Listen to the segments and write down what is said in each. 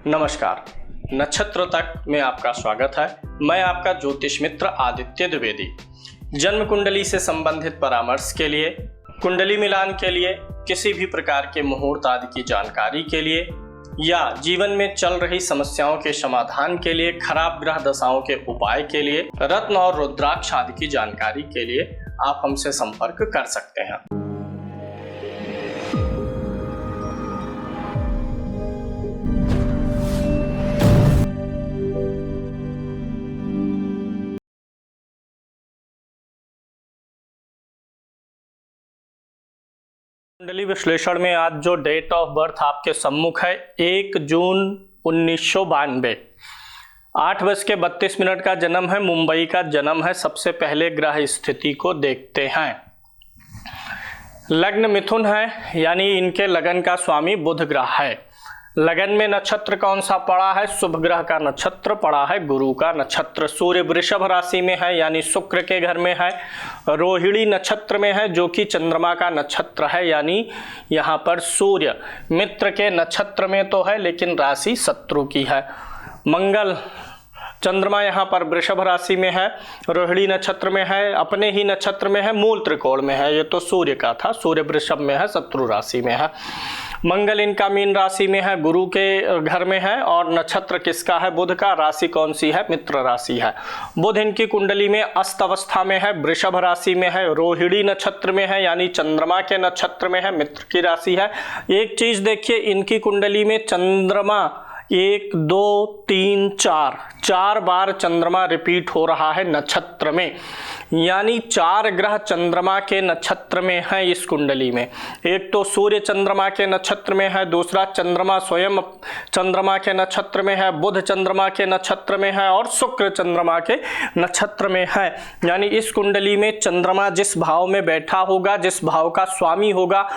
नमस्कार। नक्षत्र तक में आपका स्वागत है। मैं आपका ज्योतिष मित्र आदित्य द्विवेदी। जन्म कुंडली से संबंधित परामर्श के लिए, कुंडली मिलान के लिए, किसी भी प्रकार के मुहूर्त आदि की जानकारी के लिए या जीवन में चल रही समस्याओं के समाधान के लिए, खराब ग्रह दशाओं के उपाय के लिए, रत्न और रुद्राक्ष आदि की जानकारी के लिए आप हमसे संपर्क कर सकते हैं। कुंडली विश्लेषण में आज जो डेट ऑफ बर्थ आपके सम्मुख है 1 जून 1992, 8:32 का जन्म है, मुंबई का जन्म है। सबसे पहले ग्रह स्थिति को देखते हैं। लग्न मिथुन है, यानी इनके लगन का स्वामी बुध ग्रह है। लगन में नक्षत्र कौन सा पड़ा है? शुभ ग्रह का नक्षत्र पड़ा है, गुरु का नक्षत्र। सूर्य वृषभ राशि में है, यानी शुक्र के घर में है। रोहिणी नक्षत्र में है, जो कि चंद्रमा का नक्षत्र है, यानी यहाँ पर सूर्य मित्र के नक्षत्र में तो है लेकिन राशि शत्रु की है। मंगल चंद्रमा यहाँ पर वृषभ राशि में है, रोहिणी नक्षत्र में है, अपने ही नक्षत्र में है, मूल त्रिकोण में है। ये तो सूर्य का था, सूर्य वृषभ में है, शत्रु राशि में है। मंगल इनका मीन राशि में है, गुरु के घर में है। और नक्षत्र किसका है? बुध का। राशि कौन सी है? मित्र राशि है। बुध इनकी कुंडली में अस्त अवस्था में है, वृषभ राशि में है, रोहिणी नक्षत्र में है, यानी चंद्रमा के नक्षत्र में है, मित्र की राशि है। एक चीज देखिए, इनकी कुंडली में चंद्रमा 1 2 3 4 बार चंद्रमा रिपीट हो रहा है नक्षत्र में, यानी 4 ग्रह चंद्रमा के नक्षत्र में है इस कुंडली में। एक तो सूर्य चंद्रमा के नक्षत्र में है, दूसरा चंद्रमा स्वयं चंद्रमा के नक्षत्र में है, बुध चंद्रमा के नक्षत्र में है और शुक्र चंद्रमा के नक्षत्र में है। यानी इस कुंडली में चंद्रमा जिस भाव में बैठा होगा, जिस भाव का स्वामी होगा,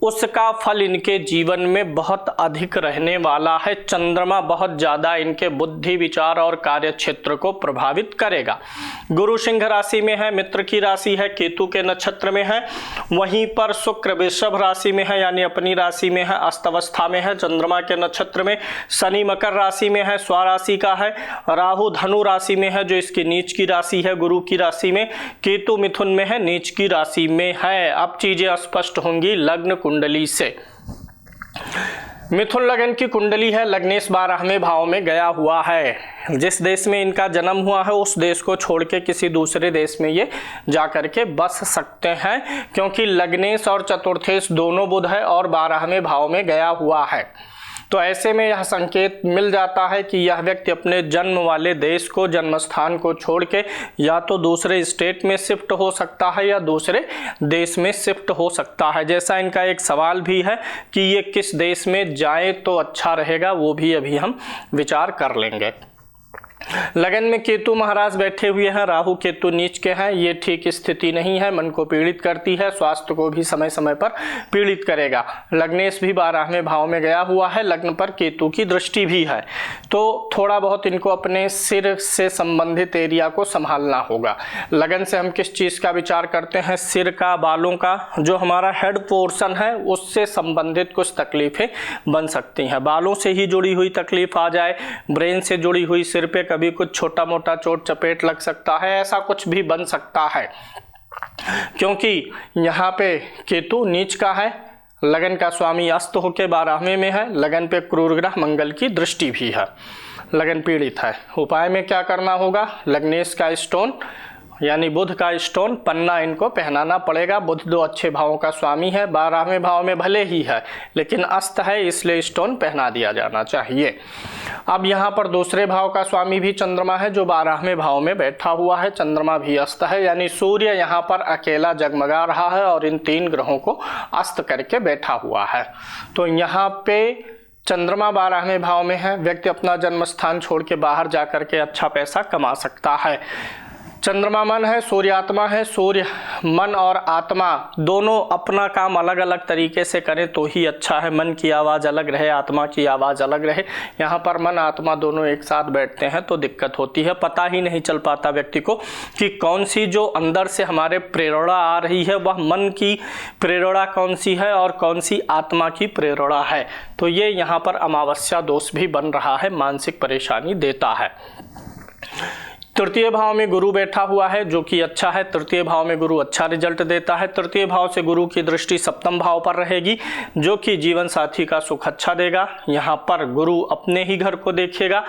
उसका फल इनके जीवन में बहुत अधिक रहने वाला है। चंद्रमा बहुत ज्यादा इनके बुद्धि, विचार और कार्य क्षेत्र को प्रभावित करेगा। गुरु सिंह राशि में है, मित्र की राशि है, केतु के नक्षत्र में है। वहीं पर शुक्र वृषभ राशि में है, यानी अपनी राशि में है, अस्त अवस्था में है, चंद्रमा के नक्षत्र में। शनि मकर राशि में है, स्वराशि का है। राहु धनु राशि में है, जो इसकी नीच की राशि है, गुरु की राशि में। केतु मिथुन में है, नीच की राशि में है। अब चीजें स्पष्ट होंगी लग्न कुंडली से। मिथुन लगन की कुंडली है, लग्नेश 12वें भाव में गया हुआ है। जिस देश में इनका जन्म हुआ है उस देश को छोड़ के किसी दूसरे देश में ये जाकर के बस सकते हैं, क्योंकि लग्नेश और चतुर्थेश दोनों बुध है और 12वें भाव में गया हुआ है। तो ऐसे में यह संकेत मिल जाता है कि यह व्यक्ति अपने जन्म वाले देश को, जन्म स्थान को छोड़ के या तो दूसरे स्टेट में शिफ्ट हो सकता है या दूसरे देश में शिफ्ट हो सकता है। जैसा इनका एक सवाल भी है कि ये किस देश में जाए तो अच्छा रहेगा, वो भी अभी हम विचार कर लेंगे। लगन में केतु महाराज बैठे हुए हैं, राहु केतु नीच के हैं। ये ठीक स्थिति नहीं है, मन को पीड़ित करती है, स्वास्थ्य को भी समय समय पर पीड़ित करेगा। लग्नेश भी 12वें भाव में गया हुआ है, लग्न पर केतु की दृष्टि भी है, तो थोड़ा बहुत इनको अपने सिर से संबंधित एरिया को संभालना होगा। लगन से हम किस चीज का विचार करते हैं? सिर का, बालों का, जो हमारा हेड पोर्शन है उससे संबंधित कुछ तकलीफें बन सकती हैं। बालों से ही जुड़ी हुई तकलीफ आ जाए, ब्रेन से जुड़ी हुई, सिर पे कभी कुछ छोटा मोटा चोट चपेट लग सकता है, ऐसा कुछ भी बन सकता है, क्योंकि यहाँ पे केतु नीच का है, लगन का स्वामी अस्त होके 12वें में है, लगन पे क्रूर ग्रह मंगल की दृष्टि भी है, लगन पीड़ित है। उपाय में क्या करना होगा? लग्नेश का स्टोन यानी बुध का स्टोन पन्ना इनको पहनाना पड़ेगा। बुध 2 अच्छे भावों का स्वामी है, 12वें भाव में भले ही है लेकिन अस्त है, इसलिए स्टोन पहना दिया जाना चाहिए। अब यहाँ पर दूसरे भाव का स्वामी भी चंद्रमा है, जो 12वें भाव में बैठा हुआ है, चंद्रमा भी अस्त है, यानी सूर्य यहाँ पर अकेला जगमगा रहा है और इन 3 ग्रहों को अस्त करके बैठा हुआ है। तो यहाँ पे चंद्रमा 12वें भाव में है, व्यक्ति अपना जन्म स्थान छोड़ के बाहर जाकर के अच्छा पैसा कमा सकता है। चंद्रमा मन है, सूर्य आत्मा है। सूर्य मन और आत्मा दोनों अपना काम अलग अलग तरीके से करें तो ही अच्छा है। मन की आवाज़ अलग रहे, आत्मा की आवाज़ अलग रहे। यहाँ पर मन आत्मा दोनों एक साथ बैठते हैं तो दिक्कत होती है, पता ही नहीं चल पाता व्यक्ति को कि कौन सी जो अंदर से हमारे प्रेरणा आ रही है वह मन की प्रेरणा कौन सी है और कौन सी आत्मा की प्रेरणा है। तो ये यहाँ पर अमावस्या दोष भी बन रहा है, मानसिक परेशानी देता है। तृतीय भाव में गुरु बैठा हुआ है जो कि अच्छा है। तृतीय भाव में गुरु अच्छा रिजल्ट देता है। तृतीय भाव से गुरु की दृष्टि सप्तम भाव पर रहेगी जो कि जीवन साथी का सुख अच्छा देगा। यहाँ पर गुरु अपने ही घर को देखेगा।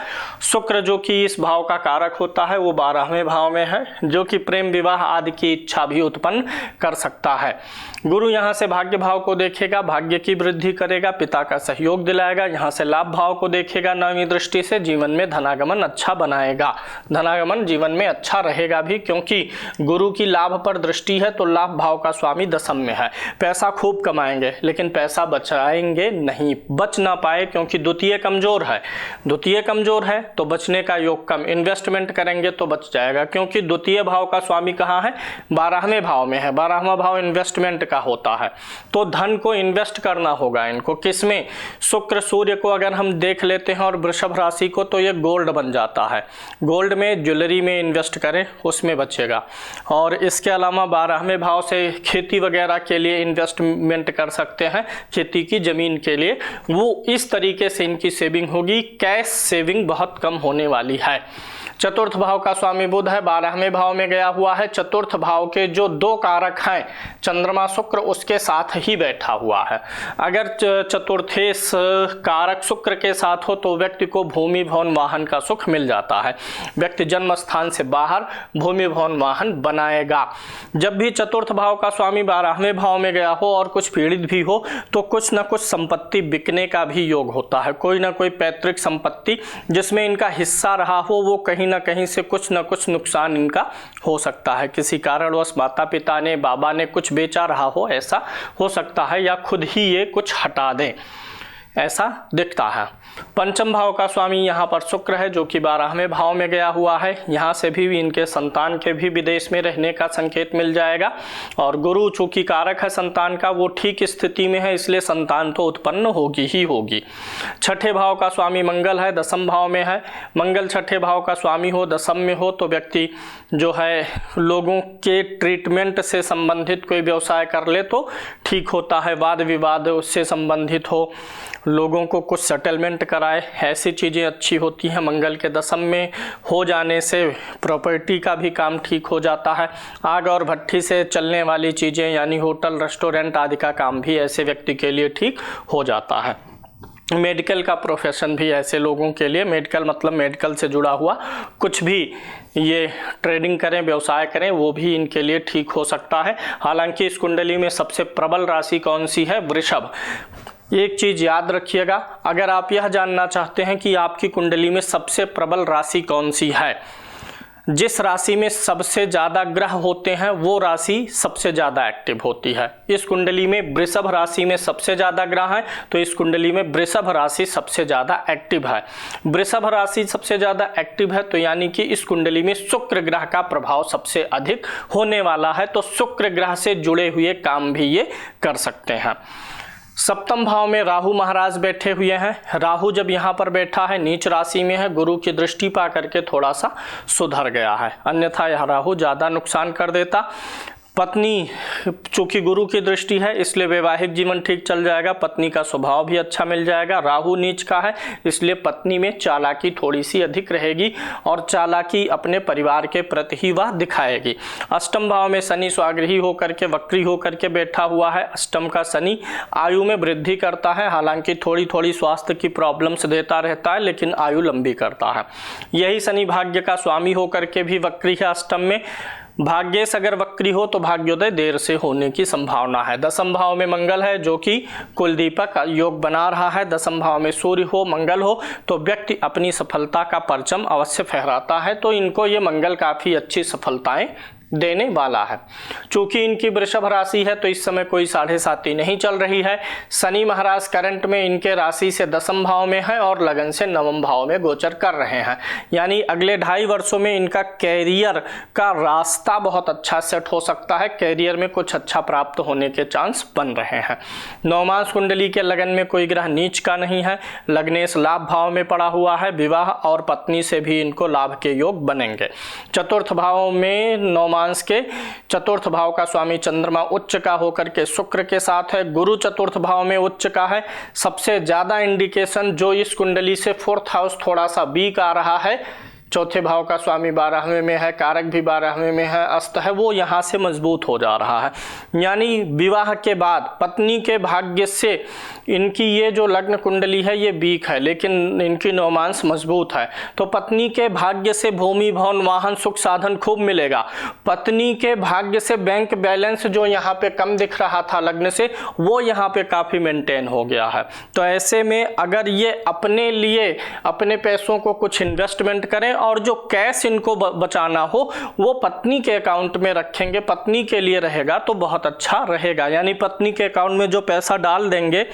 शुक्र जो कि इस भाव का कारक होता है वो 12वें भाव में है जो कि प्रेम विवाह आदि की इच्छा भी उत्पन्न कर सकता है। गुरु यहाँ से भाग्य भाव को देखेगा, भाग्य की वृद्धि करेगा, पिता का सहयोग दिलाएगा। यहाँ से लाभ भाव को देखेगा, 9वीं दृष्टि से जीवन में धनागमन अच्छा बनाएगा। धनागमन जीवन में अच्छा रहेगा भी, क्योंकि गुरु की लाभ पर दृष्टि है तो लाभ भाव का स्वामी दशम में है। पैसा खूब कमाएंगे लेकिन पैसा बचाएंगे नहीं, बच ना पाए क्योंकि द्वितीय कमजोर है। द्वितीय कमजोर है तो बचने का योग कम। इन्वेस्टमेंट करेंगे तो बच जाएगा क्योंकि द्वितीय भाव का स्वामी कहाँ है? 12वें भाव में है। 12वां भाव इन्वेस्टमेंट का होता है तो धन को इन्वेस्ट करना होगा इनको। किसमें? शुक्र सूर्य को अगर हम देख लेते हैं और वृषभ राशि को तो ये गोल्ड बन जाता है। गोल्ड में ज्वेलरी में इन्वेस्ट करें उसमें बचेगा। और इसके अलावा 12वें भाव से खेती वगैरह के लिए इन्वेस्टमेंट कर सकते हैं, खेती की ज़मीन के लिए। वो इस तरीके से इनकी सेविंग होगी। कैश सेविंग बहुत कम होने वाली है। चतुर्थ भाव का स्वामी बुध है, 12वें भाव में गया हुआ है। चतुर्थ भाव के जो 2 कारक हैं चंद्रमा शुक्र उसके साथ ही बैठा हुआ है। अगर चतुर्थेश कारक शुक्र के साथ हो तो व्यक्ति को भूमि भवन वाहन का सुख मिल जाता है। व्यक्ति जन्म स्थान से बाहर भूमि भवन वाहन बनाएगा। जब भी चतुर्थ भाव का स्वामी 12वें भाव में गया हो और कुछ पीड़ित भी हो तो कुछ न कुछ संपत्ति बिकने का भी योग होता है। कोई ना कोई पैतृक संपत्ति जिसमें इनका हिस्सा रहा हो वो कहीं ना कहीं से कुछ न कुछ नुकसान इनका हो सकता है। किसी कारणवश माता पिता ने, बाबा ने कुछ बेचा रहा हो, ऐसा हो सकता है, या खुद ही ये कुछ हटा दें, ऐसा दिखता है। पंचम भाव का स्वामी यहाँ पर शुक्र है जो कि 12वें भाव में गया हुआ है। यहाँ से भी इनके संतान के भी विदेश में रहने का संकेत मिल जाएगा। और गुरु चूंकि कारक है संतान का, वो ठीक स्थिति में है, इसलिए संतान तो उत्पन्न होगी ही होगी। छठे भाव का स्वामी मंगल है, दसम भाव में है। मंगल छठे भाव का स्वामी हो, दसम में हो तो व्यक्ति जो है लोगों के ट्रीटमेंट से संबंधित कोई व्यवसाय कर ले तो ठीक होता है। वाद विवाद उससे संबंधित हो, लोगों को कुछ सेटलमेंट कराए, ऐसी चीज़ें अच्छी होती हैं। मंगल के दशम में हो जाने से प्रॉपर्टी का भी काम ठीक हो जाता है। आग और भट्ठी से चलने वाली चीज़ें यानी होटल रेस्टोरेंट आदि का काम भी ऐसे व्यक्ति के लिए ठीक हो जाता है। मेडिकल का प्रोफेशन भी ऐसे लोगों के लिए, मेडिकल मतलब मेडिकल से जुड़ा हुआ कुछ भी, ये ट्रेडिंग करें, व्यवसाय करें, वो भी इनके लिए ठीक हो सकता है। हालांकि इस कुंडली में सबसे प्रबल राशि कौन सी है? वृषभ। एक चीज़ याद रखिएगा, अगर आप यह जानना चाहते हैं कि आपकी कुंडली में सबसे प्रबल राशि कौन सी है, जिस राशि में सबसे ज़्यादा ग्रह होते हैं वो राशि सबसे ज़्यादा एक्टिव होती है। इस कुंडली में वृषभ राशि में सबसे ज़्यादा ग्रह है तो इस कुंडली में वृषभ राशि सबसे ज़्यादा एक्टिव है। वृषभ राशि सबसे ज़्यादा एक्टिव है तो यानी कि इस कुंडली में शुक्र ग्रह का प्रभाव सबसे अधिक होने वाला है। तो शुक्र ग्रह से जुड़े हुए काम भी ये कर सकते हैं। सप्तम भाव में राहु महाराज बैठे हुए हैं। राहु जब यहाँ पर बैठा है नीच राशि में है, गुरु की दृष्टि पा करके थोड़ा सा सुधर गया है, अन्यथा यह राहु ज़्यादा नुकसान कर देता। पत्नी चूँकि गुरु की दृष्टि है इसलिए वैवाहिक जीवन ठीक चल जाएगा, पत्नी का स्वभाव भी अच्छा मिल जाएगा। राहु नीच का है इसलिए पत्नी में चालाकी थोड़ी सी अधिक रहेगी और चालाकी अपने परिवार के प्रति ही वह दिखाएगी। अष्टम भाव में शनि स्वाग्रही होकर के, वक्री होकर के बैठा हुआ है। अष्टम का शनि आयु में वृद्धि करता है, हालांकि थोड़ी थोड़ी स्वास्थ्य की प्रॉब्लम्स देता रहता है लेकिन आयु लंबी करता है। यही शनि भाग्य का स्वामी होकर के भी वक्री है अष्टम में। भाग्येश अगर वक्री हो तो भाग्योदय देर से होने की संभावना है। दसम भाव में मंगल है जो कि कुलदीपक योग बना रहा है। दसम भाव में सूर्य हो, मंगल हो तो व्यक्ति अपनी सफलता का परचम अवश्य फहराता है। तो इनको ये मंगल काफ़ी अच्छी सफलताएं देने वाला है। चूंकि इनकी वृषभ राशि है तो इस समय कोई 7.5 नहीं चल रही है। शनि महाराज करंट में इनके राशि से 10वें भाव में है और लगन से 9वें भाव में गोचर कर रहे हैं। यानी अगले 2.5 वर्षों में इनका कैरियर का रास्ता बहुत अच्छा सेट हो सकता है, कैरियर में कुछ अच्छा प्राप्त होने के चांस बन रहे हैं। नवमांश कुंडली के लगन में कोई ग्रह नीच का नहीं है, लग्नेश लाभ भाव में पड़ा हुआ है, विवाह और पत्नी से भी इनको लाभ के योग बनेंगे। चतुर्थ भाव में नवमांश के चतुर्थ भाव का स्वामी चंद्रमा उच्च का होकर के शुक्र के साथ है, गुरु चतुर्थ भाव में उच्च का है। सबसे ज्यादा इंडिकेशन जो इस कुंडली से 4th हाउस थोड़ा सा वीक आ रहा है, चौथे भाव का स्वामी 12वें में है, कारक भी 12वें में है, अस्त है, वो यहाँ से मजबूत हो जा रहा है। यानी विवाह के बाद पत्नी के भाग्य से इनकी ये जो लग्न कुंडली है ये वीक है, लेकिन इनकी नवमांश मजबूत है, तो पत्नी के भाग्य से भूमि भवन वाहन सुख साधन खूब मिलेगा। पत्नी के भाग्य से बैंक बैलेंस जो यहाँ पे कम दिख रहा था लग्न से, वो यहाँ पे काफ़ी मेंटेन हो गया है। तो ऐसे में अगर ये अपने लिए अपने पैसों को कुछ इन्वेस्टमेंट करें और जो कैश इनको बचाना हो वो पत्नी के अकाउंट में रखेंगे, पत्नी के लिए रहेगा तो बहुत अच्छा रहेगा। यानी पत्नी के अकाउंट में जो पैसा डाल देंगे,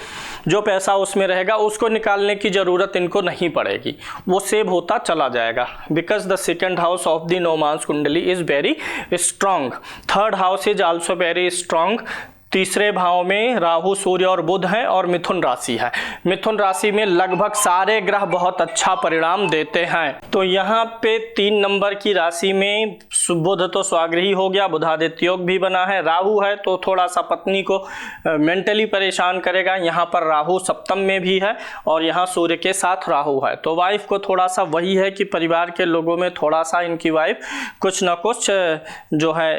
जो पैसा उसमें रहेगा उसको निकालने की जरूरत इनको नहीं पड़ेगी, वो सेव होता चला जाएगा। Because the 2nd house of the Navamsa kundli is very strong, 3rd house is also very strong. तीसरे भाव में राहु सूर्य और बुध है और मिथुन राशि है। मिथुन राशि में लगभग सारे ग्रह बहुत अच्छा परिणाम देते हैं। तो यहाँ पे 3 नंबर की राशि में बुध तो स्वाग्रही हो गया, बुधादित्य योग भी बना है। राहु है तो थोड़ा सा पत्नी को मेंटली परेशान करेगा। यहाँ पर राहु सप्तम में भी है और यहाँ सूर्य के साथ राहु है, तो वाइफ को थोड़ा सा वही है कि परिवार के लोगों में थोड़ा सा इनकी वाइफ कुछ ना कुछ जो है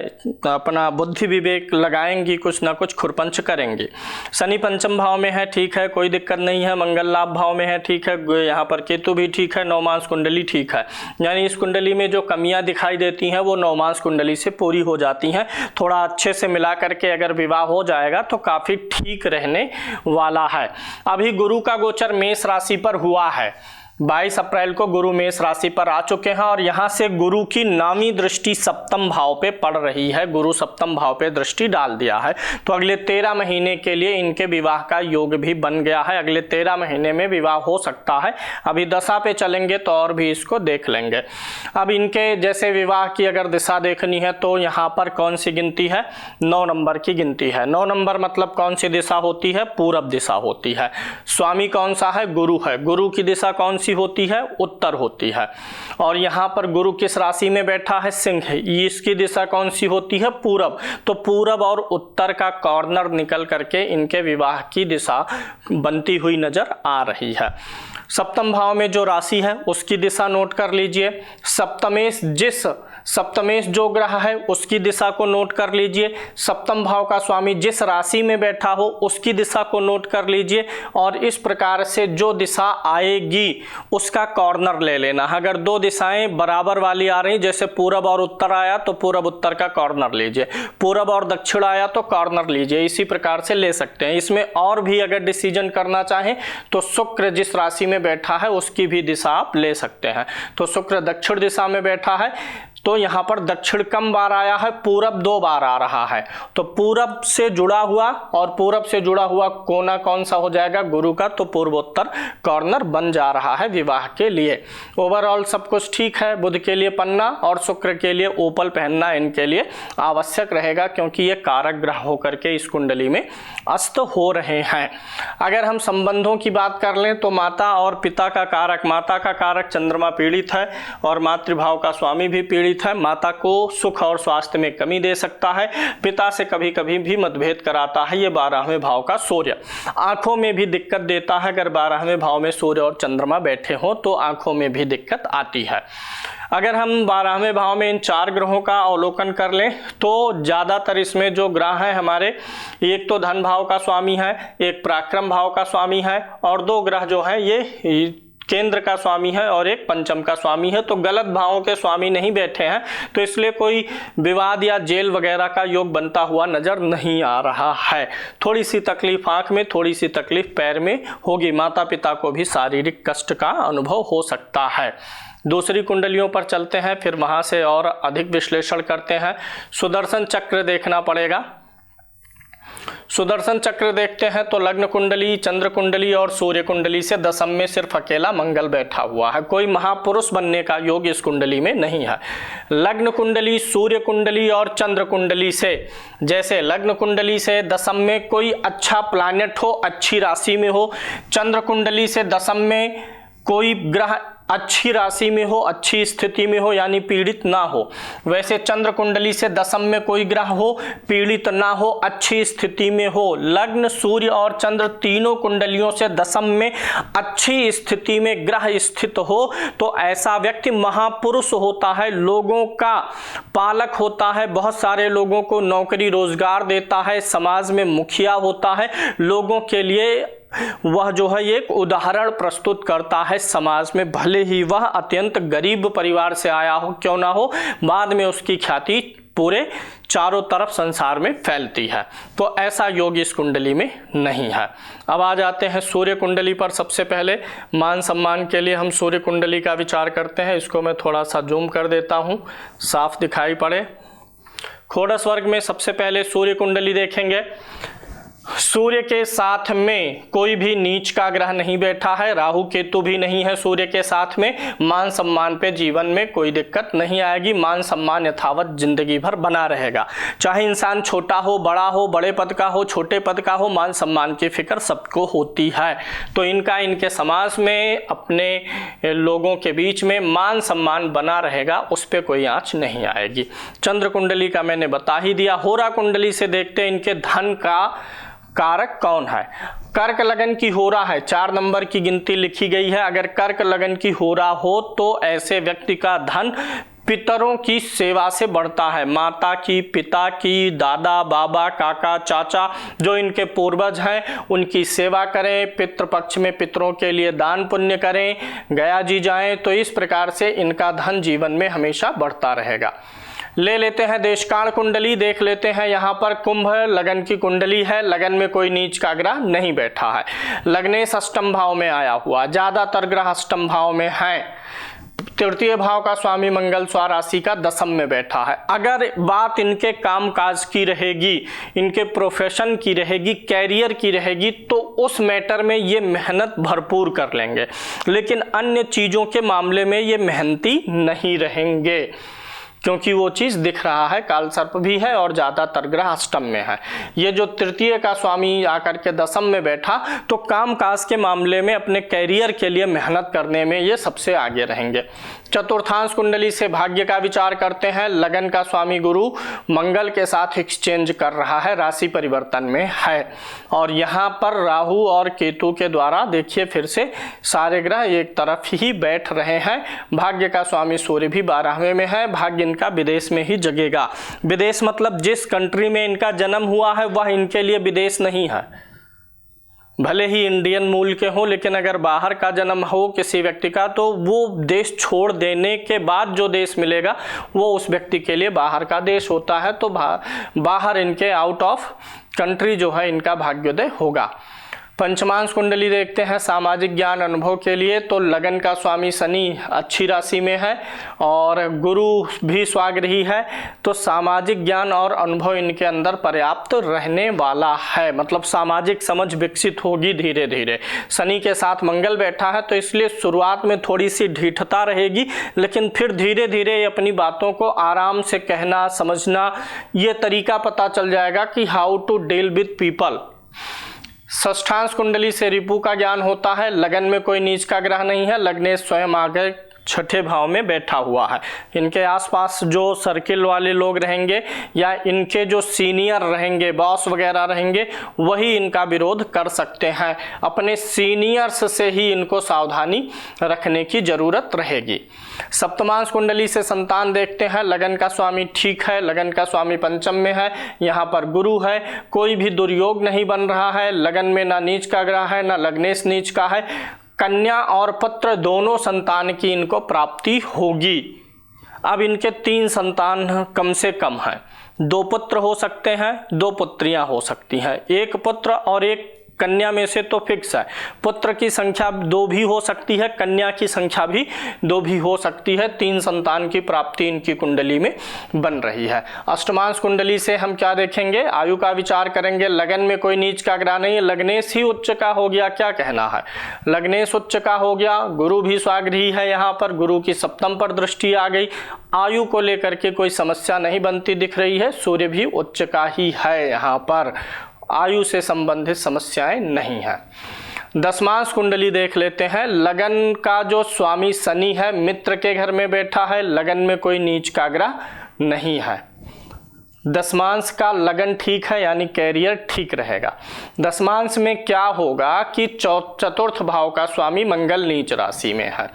अपना बुद्धि विवेक लगाएंगी, कुछ ना कुछ खुरपंच करेंगे। शनि पंचम भाव में है, ठीक है, कोई दिक्कत नहीं है। मंगल लाभ भाव में है, ठीक है। यहाँ पर केतु भी ठीक है, नवमांश कुंडली ठीक है। यानी इस कुंडली में जो कमियां दिखाई देती हैं वो नवमांश कुंडली से पूरी हो जाती हैं। थोड़ा अच्छे से मिला करके अगर विवाह हो जाएगा तो काफी ठीक रहने वाला है। अभी गुरु का गोचर मेष राशि पर हुआ है, 22 अप्रैल को गुरु मेष राशि पर आ चुके हैं और यहाँ से गुरु की नामी दृष्टि सप्तम भाव पे पड़ रही है। गुरु सप्तम भाव पे दृष्टि डाल दिया है, तो अगले 13 महीने के लिए इनके विवाह का योग भी बन गया है। अगले 13 महीने में विवाह हो सकता है। अभी दशा पे चलेंगे तो और भी इसको देख लेंगे। अब इनके जैसे विवाह की अगर दिशा देखनी है तो यहाँ पर कौन सी गिनती है? 9 नंबर की गिनती है। 9 नंबर मतलब कौन सी दिशा होती है? पूरब दिशा होती है। स्वामी कौन सा है? गुरु है। गुरु की दिशा कौन सी होती है? उत्तर होती है। और यहाँ पर गुरु किस राशि में बैठा है? सिंह। इसकी दिशा कौन सी होती है? पूरब। तो पूरब और उत्तर का कॉर्नर निकल करके इनके विवाह की दिशा बनती हुई नजर आ रही है। सप्तम भाव में जो राशि है उसकी दिशा नोट कर लीजिए। सप्तमेश जो ग्रह है उसकी दिशा को नोट कर लीजिए। सप्तम भाव का स्वामी जिस राशि में बैठा हो उसकी दिशा को नोट कर लीजिए और इस प्रकार से जो दिशा आएगी उसका कॉर्नर ले लेना। अगर 2 दिशाएं बराबर वाली आ रही, जैसे पूरब और उत्तर आया तो पूरब उत्तर का कॉर्नर लीजिए, पूरब और दक्षिण आया तो कॉर्नर लीजिए। इसी प्रकार से ले सकते हैं। इसमें और भी अगर डिसीजन करना चाहें तो शुक्र जिस राशि में बैठा है उसकी भी दिशा आप ले सकते हैं। तो शुक्र दक्षिण दिशा में बैठा है तो यहाँ पर दक्षिण कम बार आया है, पूरब 2 बार आ रहा है। तो पूरब से जुड़ा हुआ और पूरब से जुड़ा हुआ कोना कौन सा हो जाएगा? गुरु का। तो पूर्वोत्तर कॉर्नर बन जा रहा है विवाह के लिए। ओवरऑल सब कुछ ठीक है। बुध के लिए पन्ना और शुक्र के लिए ओपल पहनना इनके लिए आवश्यक रहेगा, क्योंकि ये कारक ग्रह होकर के इस कुंडली में अस्त हो रहे हैं। अगर हम संबंधों की बात कर लें तो माता और पिता का कारक, माता का कारक चंद्रमा पीड़ित है और मातृभाव का स्वामी भी पीड़ित है। माता को सुख और स्वास्थ्य में कमी दे सकता है। पिता से कभी कभी भी मतभेद कराता है। ये 12वें भाव का सूर्य आंखों में भी दिक्कत देता है। अगर 12वें भाव में सूर्य और चंद्रमा बैठे हो तो आंखों में भी दिक्कत आती है। अगर हम 12वें भाव में इन 4 ग्रहों का अवलोकन कर लें तो ज़्यादातर इसमें जो ग्रह हैं हमारे, एक तो धन भाव का स्वामी है, एक पराक्रम भाव का स्वामी है और 2 ग्रह जो हैं ये केंद्र का स्वामी है और एक पंचम का स्वामी है, तो गलत भावों के स्वामी नहीं बैठे हैं, तो इसलिए कोई विवाद या जेल वगैरह का योग बनता हुआ नजर नहीं आ रहा है। थोड़ी सी तकलीफ आंख में, थोड़ी सी तकलीफ पैर में होगी, माता पिता को भी शारीरिक कष्ट का अनुभव हो सकता है। दूसरी कुंडलियों पर चलते हैं, फिर वहां से और अधिक विश्लेषण करते हैं। सुदर्शन चक्र देखना पड़ेगा। सुदर्शन चक्र देखते हैं तो लग्न कुंडली, चंद्र कुंडली और सूर्य कुंडली से दशम में सिर्फ अकेला मंगल बैठा हुआ है। कोई महापुरुष बनने का योग इस कुंडली में नहीं है। लग्न कुंडली, सूर्य कुंडली और चंद्र कुंडली से, जैसे लग्न कुंडली से दशम में कोई अच्छा प्लैनेट हो, अच्छी राशि में हो, चंद्र कुंडली से दशम में कोई ग्रह अच्छी राशि में हो, अच्छी स्थिति में हो, यानी पीड़ित ना हो। वैसे चंद्र कुंडली से दशम में कोई ग्रह हो, पीड़ित ना हो, अच्छी स्थिति में हो। लग्न, सूर्य और चंद्र तीनों कुंडलियों से दशम में अच्छी स्थिति में ग्रह स्थित हो तो ऐसा व्यक्ति महापुरुष होता है, लोगों का पालक होता है, बहुत सारे लोगों को नौकरी रोजगार देता है, समाज में मुखिया होता है, लोगों के लिए वह जो है एक उदाहरण प्रस्तुत करता है समाज में। भले ही वह अत्यंत गरीब परिवार से आया हो क्यों ना हो, बाद में उसकी ख्याति पूरे चारों तरफ संसार में फैलती है। तो ऐसा योग इस कुंडली में नहीं है। अब आ जाते हैं सूर्य कुंडली पर। सबसे पहले मान सम्मान के लिए हम सूर्य कुंडली का विचार करते हैं। इसको मैं थोड़ा सा जूम कर देता हूँ, साफ दिखाई पड़े। खोड़स वर्ग में सबसे पहले सूर्य कुंडली देखेंगे। सूर्य के साथ में कोई भी नीच का ग्रह नहीं बैठा है, राहु केतु भी नहीं है सूर्य के साथ में। मान सम्मान पे जीवन में कोई दिक्कत नहीं आएगी, मान सम्मान यथावत जिंदगी भर बना रहेगा। चाहे इंसान छोटा हो, बड़ा हो, बड़े पद का हो, छोटे पद का हो, मान सम्मान की फिक्र सबको होती है। तो इनका इनके समाज में, अपने लोगों के बीच में मान सम्मान बना रहेगा, उस पर कोई आँच नहीं आएगी। चंद्र कुंडली का मैंने बता ही दिया। होरा कुंडली से देखते हैं इनके धन का कारक कौन है। कर्क लगन की होरा है, 4 नंबर की गिनती लिखी गई है। अगर कर्क लगन की होरा हो तो ऐसे व्यक्ति का धन पितरों की सेवा से बढ़ता है। माता की, पिता की, दादा, बाबा, काका, चाचा जो इनके पूर्वज हैं उनकी सेवा करें, पितृपक्ष में पितरों के लिए दान पुण्य करें, गया जी जाएं, तो इस प्रकार से इनका धन जीवन में हमेशा बढ़ता रहेगा। ले लेते हैं देशकाल कुंडली, देख लेते हैं। यहाँ पर कुंभ लगन की कुंडली है, लगन में कोई नीच का ग्रह नहीं बैठा है। लग्नेश अष्टम भाव में आया हुआ, ज्यादातर ग्रह अष्टम भाव में हैं। तृतीय भाव का स्वामी मंगल स्वराशि का दशम में बैठा है। अगर बात इनके कामकाज की रहेगी, इनके प्रोफेशन की रहेगी, कैरियर की रहेगी, तो उस मैटर में ये मेहनत भरपूर कर लेंगे, लेकिन अन्य चीजों के मामले में ये मेहनती नहीं रहेंगे, क्योंकि वो चीज दिख रहा है, काल सर्प भी है और ज्यादातर ग्रह अष्टम में है। ये जो तृतीय का स्वामी आकर के दशम में बैठा, तो कामकाज के मामले में, अपने कैरियर के लिए मेहनत करने में ये सबसे आगे रहेंगे। चतुर्थांश कुंडली से भाग्य का विचार करते हैं। लगन का स्वामी गुरु मंगल के साथ एक्सचेंज कर रहा है, राशि परिवर्तन में है, और यहाँ पर राहु और केतु के द्वारा देखिए फिर से सारे ग्रह एक तरफ ही बैठ रहे हैं। भाग्य का स्वामी सूर्य भी 12वें में है। भाग्य इनका विदेश में ही जगेगा। विदेश मतलब जिस कंट्री में इनका जन्म हुआ है वह इनके लिए विदेश नहीं है। भले ही इंडियन मूल के हो, लेकिन अगर बाहर का जन्म हो किसी व्यक्ति का, तो वो देश छोड़ देने के बाद जो देश मिलेगा वो उस व्यक्ति के लिए बाहर का देश होता है। तो बाहर इनके आउट ऑफ कंट्री जो है इनका भाग्योदय होगा। पंचमांश कुंडली देखते हैं सामाजिक ज्ञान अनुभव के लिए। तो लगन का स्वामी शनि अच्छी राशि में है और गुरु भी स्वाग्रही है, तो सामाजिक ज्ञान और अनुभव इनके अंदर पर्याप्त रहने वाला है। मतलब सामाजिक समझ विकसित होगी धीरे धीरे। शनि के साथ मंगल बैठा है, तो इसलिए शुरुआत में थोड़ी सी ढीठता रहेगी, लेकिन फिर धीरे धीरे अपनी बातों को आराम से कहना, समझना, ये तरीका पता चल जाएगा कि how to deal with people. षष्ठांश कुंडली से रिपु का ज्ञान होता है। लगन में कोई नीच का ग्रह नहीं है। लग्नेश स्वयं आगे छठे भाव में बैठा हुआ है। इनके आसपास जो सर्किल वाले लोग रहेंगे या इनके जो सीनियर रहेंगे, बॉस वगैरह रहेंगे, वही इनका विरोध कर सकते हैं। अपने सीनियर्स से ही इनको सावधानी रखने की जरूरत रहेगी। सप्तमांश कुंडली से संतान देखते हैं। लगन का स्वामी ठीक है, लगन का स्वामी पंचम में है, यहाँ पर गुरु है, कोई भी दुर्योग नहीं बन रहा है। लगन में ना नीच का ग्रह है, ना लग्नेश नीच का है। कन्या और पुत्र दोनों संतान की इनको प्राप्ति होगी। अब इनके 3 संतान कम से कम हैं, 2 पुत्र हो सकते हैं, 2 पुत्रियां हो सकती हैं, 1 पुत्र और 1 कन्या में से तो फिक्स है। पुत्र की संख्या 2 भी हो सकती है, कन्या की संख्या भी 2 भी हो सकती है। 3 संतान की प्राप्ति इनकी कुंडली में बन रही है। अष्टमांश कुंडली से हम क्या देखेंगे, आयु का विचार करेंगे। लगन में कोई नीच का ग्रह नहीं है, लग्नेश ही उच्च का हो गया, क्या कहना है, लग्नेश उच्च का हो गया। गुरु भी स्वाग्रही है, यहाँ पर गुरु की सप्तम पर दृष्टि आ गई। आयु को लेकर के कोई समस्या नहीं बनती दिख रही है, सूर्य भी उच्च का ही है, यहाँ पर आयु से संबंधित समस्याएं नहीं है। दशमांश कुंडली देख लेते हैं। लगन का जो स्वामी शनि है मित्र के घर में बैठा है, लगन में कोई नीच का ग्रह नहीं है। दशमांश का लगन ठीक है, यानी कैरियर ठीक रहेगा। दशमांश में क्या होगा कि चतुर्थ भाव का स्वामी मंगल नीच राशि में है,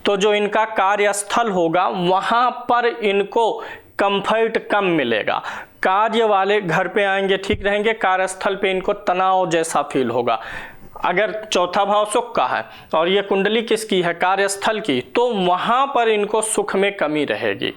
तो जो इनका कार्यस्थल होगा वहां पर इनको कंफर्ट कम मिलेगा। कार्य वाले घर पे आएंगे ठीक रहेंगे, कार्यस्थल पे इनको तनाव जैसा फील होगा। अगर चौथा भाव सुख का है और ये कुंडली किसकी है, कार्यस्थल की, तो वहां पर इनको सुख में कमी रहेगी।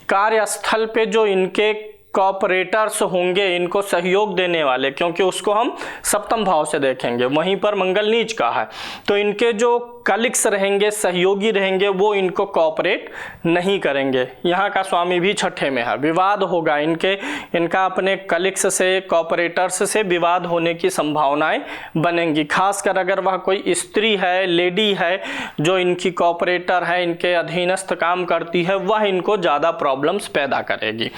कार्यस्थल पे जो इनके कॉपरेटर्स होंगे, इनको सहयोग देने वाले, क्योंकि उसको हम सप्तम भाव से देखेंगे, वहीं पर मंगल नीच का है, तो इनके जो कलिग्स रहेंगे, सहयोगी रहेंगे, वो इनको कॉपरेट नहीं करेंगे। यहाँ का स्वामी भी छठे में है, विवाद होगा इनका अपने कलिग्स से, कॉपरेटर्स से विवाद होने की संभावनाएं बनेंगी। खासकर अगर वह कोई स्त्री है, लेडी है, जो इनकी कॉपरेटर है, इनके अधीनस्थ काम करती है, वह इनको ज़्यादा प्रॉब्लम्स पैदा करेगी।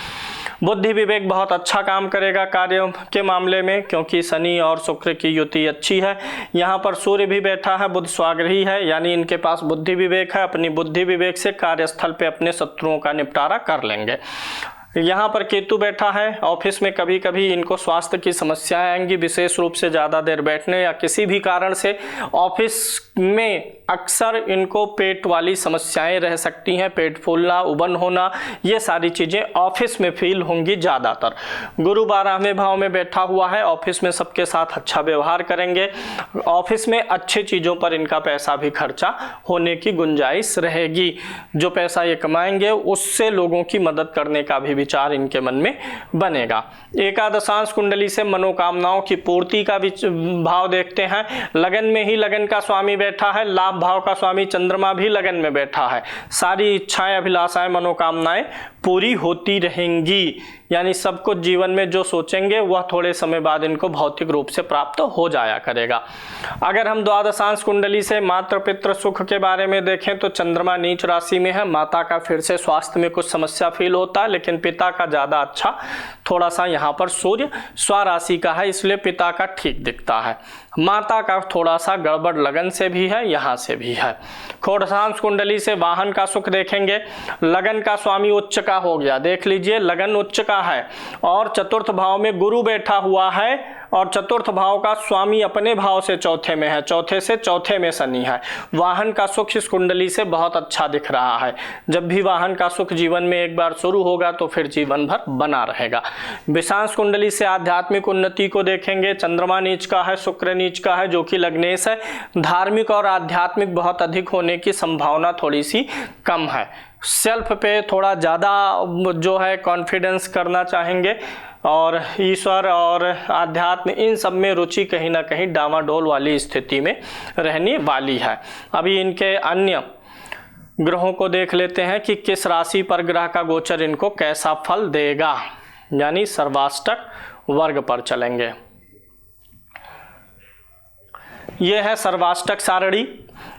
बुद्धि विवेक बहुत अच्छा काम करेगा कार्यों के मामले में, क्योंकि शनि और शुक्र की युति अच्छी है। यहाँ पर सूर्य भी बैठा है, बुध स्वाग्रही है, यानी इनके पास बुद्धि विवेक है। अपनी बुद्धि विवेक से कार्यस्थल पे अपने शत्रुओं का निपटारा कर लेंगे। यहाँ पर केतु बैठा है, ऑफिस में कभी कभी इनको स्वास्थ्य की समस्याएं आएंगी, विशेष रूप से ज़्यादा देर बैठने या किसी भी कारण से ऑफिस में अक्सर इनको पेट वाली समस्याएं रह सकती हैं, पेट फूलना, उबन होना, ये सारी चीज़ें ऑफिस में फील होंगी ज़्यादातर। गुरु 12वें भाव में बैठा हुआ है, ऑफिस में सबके साथ अच्छा व्यवहार करेंगे, ऑफिस में अच्छी चीज़ों पर इनका पैसा भी खर्चा होने की गुंजाइश रहेगी। जो पैसा ये कमाएंगे उससे लोगों की मदद करने का भी विचार इनके मन में बनेगा। एकादशांश कुंडली से मनोकामनाओं की पूर्ति का भाव देखते हैं। लगन में ही लगन का स्वामी बैठा है, लाभ भाव का स्वामी चंद्रमा भी लगन में बैठा है। सारी इच्छाएं, अभिलाषाएं, मनोकामनाएं पूरी होती रहेंगी, यानी सब कुछ जीवन में जो सोचेंगे वह थोड़े समय बाद इनको भौतिक रूप से प्राप्त हो जाया करेगा। अगर हम द्वादशांश कुंडली से मातृ पितृ सुख के बारे में देखें तो चंद्रमा नीच राशि में है। माता का फिर से स्वास्थ्य में कुछ समस्या फील होता है, लेकिन पिता का ज़्यादा अच्छा, थोड़ा सा यहाँ पर सूर्य स्वराशि का है, इसलिए पिता का ठीक दिखता है। माता का थोड़ा सा गड़बड़ लगन से भी है, यहाँ से भी है। षोडशांश कुंडली से वाहन का सुख देखेंगे। लगन का स्वामी उच्च का हो गया, देख लीजिए लगन उच्च का है और चतुर्थ भाव में गुरु बैठा हुआ है, और चतुर्थ भाव का स्वामी अपने भाव से चौथे में है, चौथे से चौथे में शनि है। वाहन का सुख इस कुंडली से बहुत अच्छा दिख रहा है। जब भी वाहन का सुख जीवन में एक बार शुरू होगा तो फिर जीवन भर बना रहेगा। विषांश कुंडली से आध्यात्मिक उन्नति को देखेंगे। चंद्रमा नीच का है, शुक्र नीच का है, जो कि लग्नेश है। धार्मिक और आध्यात्मिक बहुत अधिक होने की संभावना थोड़ी सी कम है। सेल्फ पे थोड़ा ज़्यादा जो है कॉन्फिडेंस करना चाहेंगे, और ईश्वर और आध्यात्म इन सब में रुचि कहीं ना कहीं डामाडोल वाली स्थिति में रहने वाली है। अभी इनके अन्य ग्रहों को देख लेते हैं कि किस राशि पर ग्रह का गोचर इनको कैसा फल देगा, यानी सर्वाष्टक वर्ग पर चलेंगे। यह है सर्वाष्टक सारणी।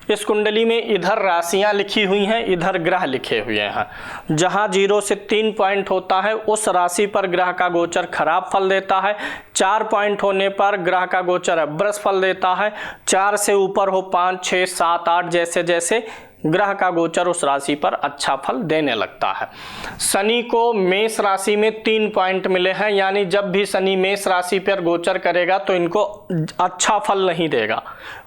इस कुंडली में इधर राशियां लिखी हुई हैं, इधर ग्रह लिखे हुए हैं। जहां 0 से 3 पॉइंट होता है उस राशि पर ग्रह का गोचर खराब फल देता है। 4 पॉइंट होने पर ग्रह का गोचर अभ्रस फल देता है। 4 से ऊपर हो 5, 6, 7, 8 जैसे जैसे ग्रह का गोचर उस राशि पर अच्छा फल देने लगता है। शनि को मेष राशि में 3 पॉइंट मिले हैं, यानी जब भी शनि मेष राशि पर गोचर करेगा तो इनको अच्छा फल नहीं देगा,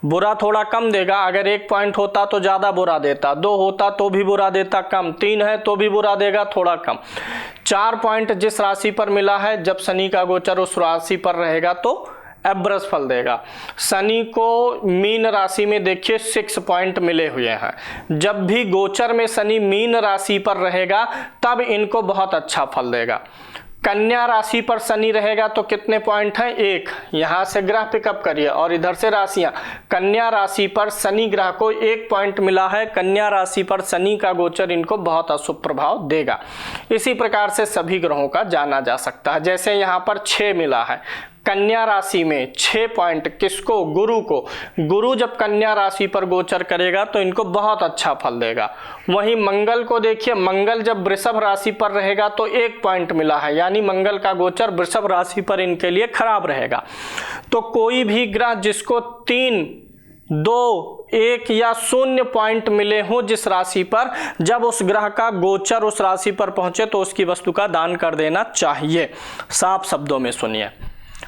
बुरा थोड़ा कम देगा। अगर 1 पॉइंट होता तो ज़्यादा बुरा देता, 2 होता तो भी बुरा देता कम, 3 है तो भी बुरा देगा थोड़ा कम। 4 पॉइंट जिस राशि पर मिला है, जब शनि का गोचर उस राशि पर रहेगा तो एवरेज फल देगा। शनि को मीन राशि में देखिए 6 पॉइंट मिले हुए हैं। जब भी गोचर में शनि मीन राशि पर रहेगा तब इनको बहुत अच्छा फल देगा। कन्या राशि पर शनि रहेगा तो कितने पॉइंट हैं? 1। यहाँ से ग्रह पिकअप करिए और इधर से राशियां। कन्या राशि पर शनि ग्रह को 1 पॉइंट मिला है। कन्या राशि पर शनि का गोचर इनको बहुत अशुभ प्रभाव देगा। इसी प्रकार से सभी ग्रहों का जाना जा सकता है। जैसे यहाँ पर 6 मिला है, कन्या राशि में 6 पॉइंट किसको? गुरु को। गुरु जब कन्या राशि पर गोचर करेगा तो इनको बहुत अच्छा फल देगा। वहीं मंगल को देखिए, मंगल जब वृषभ राशि पर रहेगा तो 1 पॉइंट मिला है, यानी मंगल का गोचर वृषभ राशि पर इनके लिए खराब रहेगा। तो कोई भी ग्रह जिसको 3, 2, 1 या 0 पॉइंट मिले हो जिस राशि पर, जब उस ग्रह का गोचर उस राशि पर पहुंचे तो उसकी वस्तु का दान कर देना चाहिए। साफ शब्दों में सुनिए,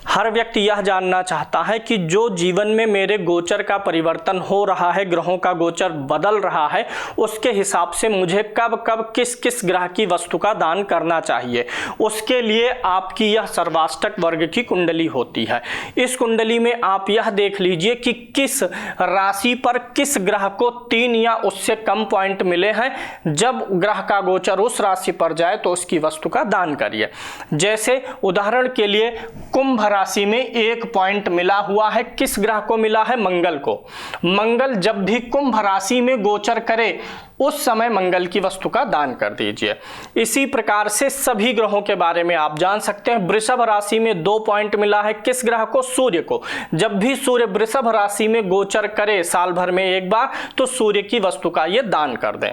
हर व्यक्ति यह जानना चाहता है कि जो जीवन में मेरे गोचर का परिवर्तन हो रहा है, ग्रहों का गोचर बदल रहा है, उसके हिसाब से मुझे कब कब किस किस ग्रह की वस्तु का दान करना चाहिए। उसके लिए आपकी यह सर्वाष्टक वर्ग की कुंडली होती है। इस कुंडली में आप यह देख लीजिए कि किस राशि पर किस ग्रह को 3 या उससे कम पॉइंट मिले हैं। जब ग्रह का गोचर उस राशि पर जाए तो उसकी वस्तु का दान करिए। जैसे उदाहरण के लिए कुंभ राशि में 1 पॉइंट मिला हुआ है। किस ग्रह को मिला है? मंगल को। मंगल जब भी कुंभ राशि में गोचर करे उस समय मंगल की वस्तु का दान कर दीजिए। इसी प्रकार से सभी ग्रहों के बारे में आप जान सकते हैं। वृषभ राशि में 2 पॉइंट मिला है। किस ग्रह को? सूर्य को। जब भी सूर्य वृषभ राशि में गोचर करे साल भर में एक बार तो सूर्य की वस्तु का ये दान कर दें।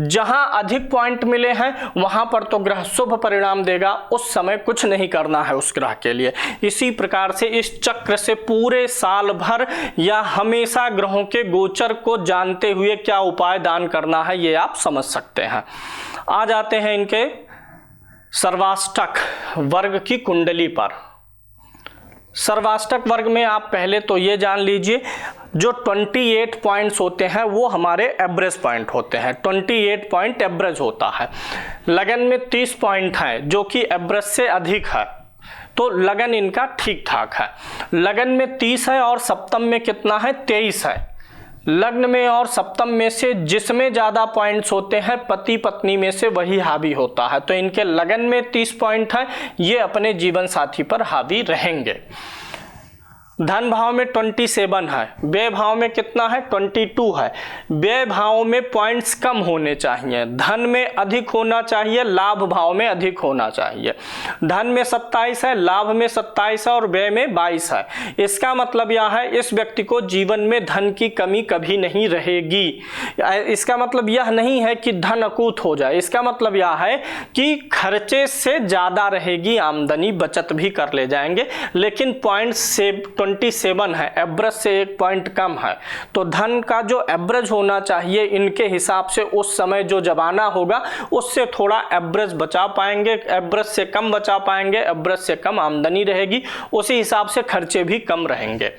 जहां अधिक पॉइंट मिले हैं वहां पर तो ग्रह शुभ परिणाम देगा, उस समय कुछ नहीं करना है उस ग्रह के लिए। इसी प्रकार से इस चक्र से पूरे साल भर या हमेशा ग्रहों के गोचर को जानते हुए क्या उपाय दान करना है ये आप समझ सकते हैं। आ जाते हैं इनके सर्वाष्टक वर्ग की कुंडली पर। सर्वाष्टक वर्ग में आप पहले तो ये जान लीजिए, जो 28 पॉइंट्स होते हैं वो हमारे एवरेज पॉइंट होते हैं। 28 पॉइंट एवरेज होता है। लगन में 30 पॉइंट है जो कि एवरेज से अधिक है, तो लगन इनका ठीक ठाक है। लगन में 30 है और सप्तम में कितना है? 23 है। लग्न में और सप्तम में से जिसमें ज्यादा पॉइंट्स होते हैं पति पत्नी में से वही हावी होता है। तो इनके लगन में 30 पॉइंट है, ये अपने जीवन साथी पर हावी रहेंगे। धन भाव में 27 है, व्यय भाव में कितना है? 22 है। व्यय भाव में पॉइंट्स कम होने चाहिए, धन में अधिक होना चाहिए, लाभ भाव में अधिक होना चाहिए। धन में 27 है, लाभ में 27 है और व्यय में 22 है। इसका मतलब यह है इस व्यक्ति को जीवन में धन की कमी कभी नहीं रहेगी। इसका मतलब यह नहीं है कि धन अकूत हो जाए, इसका मतलब यह है कि खर्चे से ज्यादा रहेगी आमदनी, बचत भी कर ले जाएंगे। लेकिन पॉइंट्स से 27 है, एवरेज से 1 पॉइंट कम है। तो धन का जो एवरेज होना चाहिए इनके हिसाब से उस समय जो जमाना होगा उससे थोड़ा एवरेज बचा पाएंगे, एवरेज से कम बचा पाएंगे, एवरेज से कम आमदनी रहेगी, उसी हिसाब से खर्चे भी कम रहेंगे।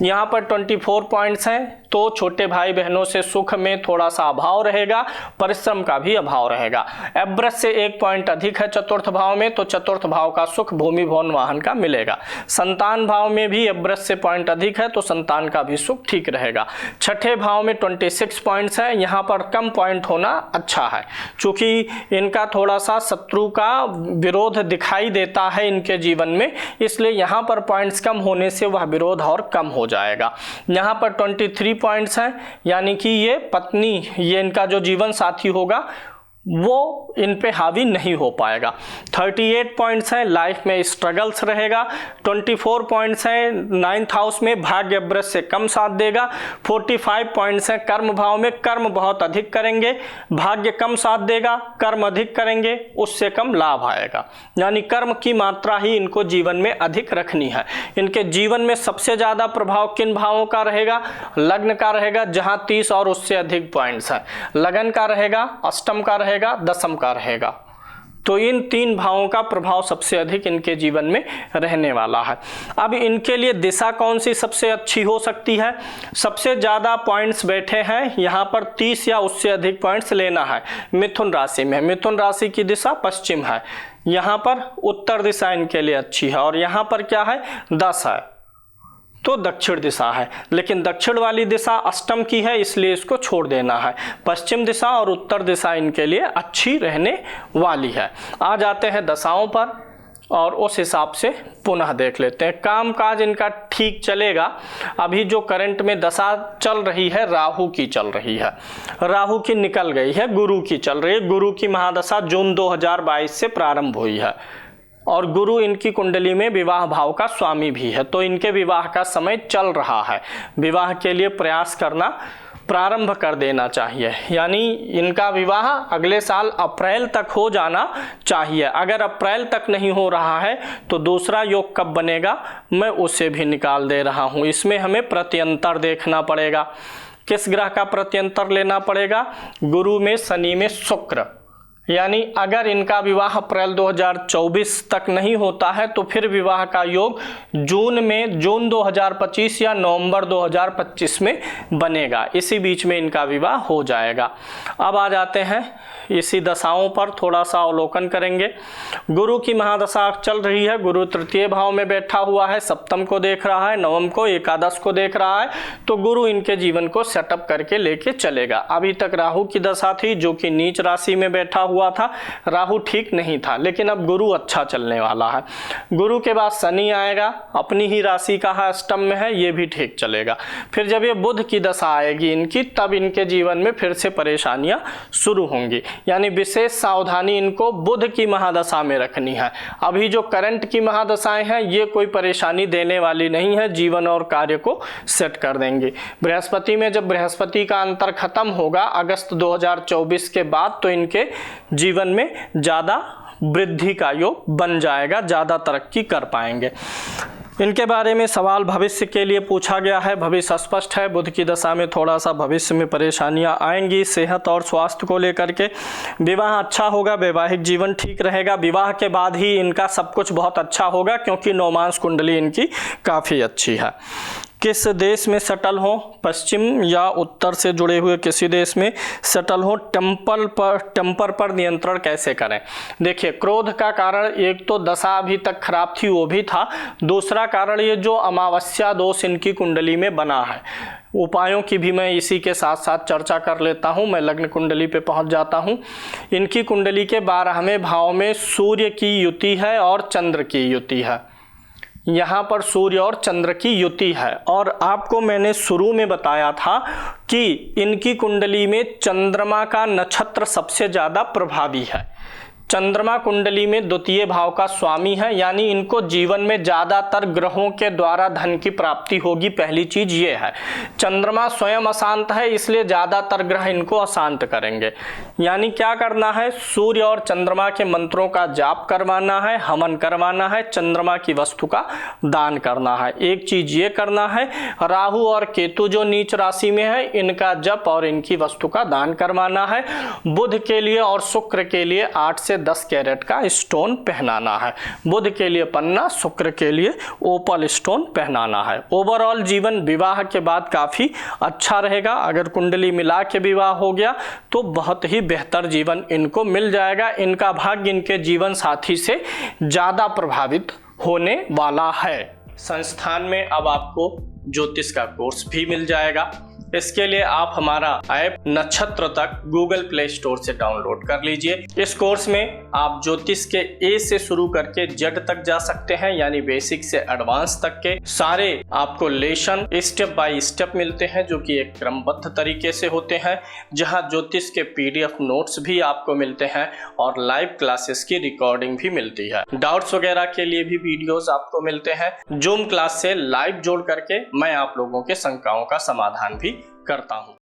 यहाँ पर 24 पॉइंट्स हैं, तो छोटे भाई बहनों से सुख में थोड़ा सा अभाव रहेगा, परिश्रम का भी अभाव रहेगा। एवरेज से 1 पॉइंट अधिक है चतुर्थ भाव में, तो चतुर्थ भाव का सुख भूमि भवन वाहन का मिलेगा। संतान भाव में भी एवरेज से पॉइंट अधिक है, तो संतान का भी सुख ठीक रहेगा। छठे भाव में 26 पॉइंट्स है, यहाँ पर कम पॉइंट होना अच्छा है, चूंकि इनका थोड़ा सा शत्रु का विरोध दिखाई देता है इनके जीवन में, इसलिए यहाँ पर पॉइंट्स कम होने से वह विरोध और कम हो जाएगा। यहाँ पर 23 पॉइंट्स हैं, यानी कि ये पत्नी, ये इनका जो जीवन साथी होगा वो इन पे हावी नहीं हो पाएगा। 38 पॉइंट्स हैं, लाइफ में स्ट्रगल्स रहेगा। 24 पॉइंट्स हैं, 9th हाउस में भाग्य एवरेज से कम साथ देगा। 45 पॉइंट्स हैं कर्म भाव में, कर्म बहुत अधिक करेंगे, भाग्य कम साथ देगा, कर्म अधिक करेंगे, उससे कम लाभ आएगा। यानी कर्म की मात्रा ही इनको जीवन में अधिक रखनी है। इनके जीवन में सबसे ज्यादा प्रभाव किन भावों का रहेगा? लग्न का रहेगा, जहां 30 और उससे अधिक पॉइंट्स हैं। लगन का रहेगा, अष्टम का रहेगा, दसम का रहेगा। तो इन 3 भावों का प्रभाव सबसे अधिक इनके जीवन में रहने वाला है। अब इनके लिए दिशा कौन सी सबसे अच्छी हो सकती है? सबसे ज्यादा पॉइंट्स बैठे हैं यहाँ पर, 30 या उससे अधिक पॉइंट्स लेना है मिथुन राशि में। मिथुन राशि की दिशा पश्चिम है, यहाँ पर उत्तर दिशा इनके लिए अच्छी है, और यहाँ पर क्या है? 10 है। तो दक्षिण दिशा है, लेकिन दक्षिण वाली दिशा अष्टम की है इसलिए इसको छोड़ देना है। पश्चिम दिशा और उत्तर दिशा इनके लिए अच्छी रहने वाली है। आ जाते हैं दशाओं पर और उस हिसाब से पुनः देख लेते हैं। कामकाज इनका ठीक चलेगा। अभी जो करंट में दशा चल रही है राहु की चल रही है, राहु की निकल गई है, गुरु की चल रही है। गुरु की महादशा जून 2022 से प्रारंभ हुई है और गुरु इनकी कुंडली में विवाह भाव का स्वामी भी है, तो इनके विवाह का समय चल रहा है। विवाह के लिए प्रयास करना प्रारंभ कर देना चाहिए, यानी इनका विवाह अगले साल अप्रैल तक हो जाना चाहिए। अगर अप्रैल तक नहीं हो रहा है तो दूसरा योग कब बनेगा मैं उसे भी निकाल दे रहा हूँ। इसमें हमें प्रत्यंतर देखना पड़ेगा। किस ग्रह का प्रत्यंतर लेना पड़ेगा? गुरु में शनि में शुक्र, यानी अगर इनका विवाह अप्रैल 2024 तक नहीं होता है तो फिर विवाह का योग जून 2025 या नवंबर 2025 में बनेगा। इसी बीच में इनका विवाह हो जाएगा। अब आ जाते हैं इसी दशाओं पर थोड़ा सा अवलोकन करेंगे। गुरु की महादशा चल रही है। गुरु तृतीय भाव में बैठा हुआ है, सप्तम को देख रहा है, नवम को, एकादश को देख रहा है, तो गुरु इनके जीवन को सेटअप करके लेके चलेगा। अभी तक राहु की दशा थी जो कि नीच राशि में बैठा हुआ था, राहु ठीक नहीं था, लेकिन अब गुरु अच्छा चलने वाला है। गुरु के बाद शनि आएगा, अपनी ही राशि का है, अष्टम में है, ये भी ठीक चलेगा। फिर जब ये बुध की दशा आएगी इनकी, तब इनके जीवन में फिर से परेशानियां शुरू होंगी, यानी विशेष सावधानी इनको बुध की महादशा में रखनी है। अभी जो करंट की महादशाएं हैं ये कोई परेशानी देने वाली नहीं है, जीवन और कार्य को सेट कर देंगे। बृहस्पति में जब बृहस्पति का अंतर खत्म होगा अगस्त 2024 के बाद, तो इनके जीवन में ज़्यादा वृद्धि का योग बन जाएगा, ज़्यादा तरक्की कर पाएंगे। इनके बारे में सवाल भविष्य के लिए पूछा गया है। भविष्य स्पष्ट है, बुध की दशा में थोड़ा सा भविष्य में परेशानियां आएंगी सेहत और स्वास्थ्य को लेकर के। विवाह अच्छा होगा, वैवाहिक जीवन ठीक रहेगा। विवाह के बाद ही इनका सब कुछ बहुत अच्छा होगा क्योंकि नवमांश कुंडली इनकी काफ़ी अच्छी है। किस देश में सेटल हो? पश्चिम या उत्तर से जुड़े हुए किसी देश में सेटल हो। टेम्पर पर नियंत्रण कैसे करें? देखिए, क्रोध का कारण एक तो दशा अभी तक खराब थी वो भी था, दूसरा कारण ये जो अमावस्या दोष इनकी कुंडली में बना है, उपायों की भी मैं इसी के साथ साथ चर्चा कर लेता हूं। मैं लग्न कुंडली पे पहुंच जाता हूं। इनकी कुंडली के 12वें भाव में सूर्य की युति है और चंद्र की युति है। यहाँ पर सूर्य और चंद्र की युति है, और आपको मैंने शुरू में बताया था कि इनकी कुंडली में चंद्रमा का नक्षत्र सबसे ज़्यादा प्रभावी है। चंद्रमा कुंडली में द्वितीय भाव का स्वामी है, यानी इनको जीवन में ज़्यादातर ग्रहों के द्वारा धन की प्राप्ति होगी। पहली चीज ये है, चंद्रमा स्वयं अशांत है इसलिए ज़्यादातर ग्रह इनको अशांत करेंगे। यानी क्या करना है? सूर्य और चंद्रमा के मंत्रों का जाप करवाना है, हवन करवाना है, चंद्रमा की वस्तु का दान करना है। एक चीज ये करना है, राहु और केतु जो नीच राशि में है इनका जप और इनकी वस्तु का दान करवाना है। बुध के लिए और शुक्र के लिए 8 से 10 कैरेट का स्टोन पहनाना है। बुध के लिए पन्ना, शुक्र के लिए ओपल स्टोन पहनाना है। ओवरऑल जीवन विवाह के बाद काफी अच्छा रहेगा। अगर कुंडली मिला के विवाह हो गया तो बहुत ही बेहतर जीवन इनको मिल जाएगा। इनका भाग्य इनके जीवन साथी से ज्यादा प्रभावित होने वाला है। संस्थान में अब आपको ज्योतिष का कोर्स भी मिल जाएगा। इसके लिए आप हमारा ऐप नक्षत्र तक गूगल प्ले स्टोर से डाउनलोड कर लीजिए। इस कोर्स में आप ज्योतिष के ए से शुरू करके जेड तक जा सकते हैं, यानी बेसिक से एडवांस तक के सारे आपको लेसन स्टेप बाय स्टेप मिलते हैं जो कि एक क्रमबद्ध तरीके से होते हैं, जहां ज्योतिष के PDF नोट्स भी आपको मिलते हैं और लाइव क्लासेस की रिकॉर्डिंग भी मिलती है। डाउट्स वगैरह के लिए भी वीडियोस आपको मिलते हैं। जूम क्लास से लाइव जोड़ करके मैं आप लोगों के शंकाओं का समाधान भी करता हूं।